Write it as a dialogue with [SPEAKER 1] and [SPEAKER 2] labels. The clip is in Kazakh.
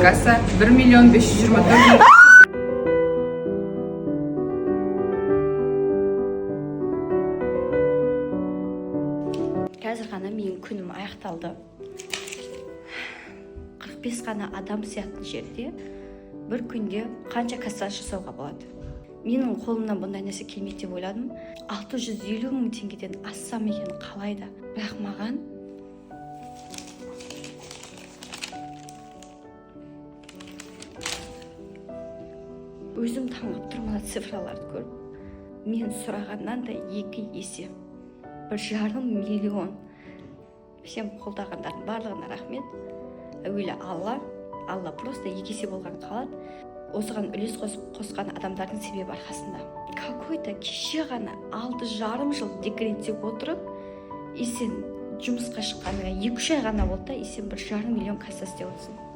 [SPEAKER 1] касса 1.524.000.
[SPEAKER 2] Қазір ғана менің күнім аяқталды. 45 ғана адам сиятын жерде бір күнде қанша касса жасауға болады? Менің қолымнан бұндай нәрсе келмейді деп ойладым. 650 мың теңгеден ассам екен қалайда. Бірақ маған өзім таңғалып тұрмын цифраларды көріп. Мен сұрағаннан да 2 есе. 1,5 миллион. Всем қолдағандардың барлығына рахмет. Әуелі Алла просто 2 есе болған қалады. Осыған үлес қосқан адамдардың себебі арқасында. Какой-то кеше ғана 6,5 жыл декретте отырып, сен жұмысқа шыққаныңа 2-3 ай ғана болды да, сен 1,5 миллион касса істеп отырсың.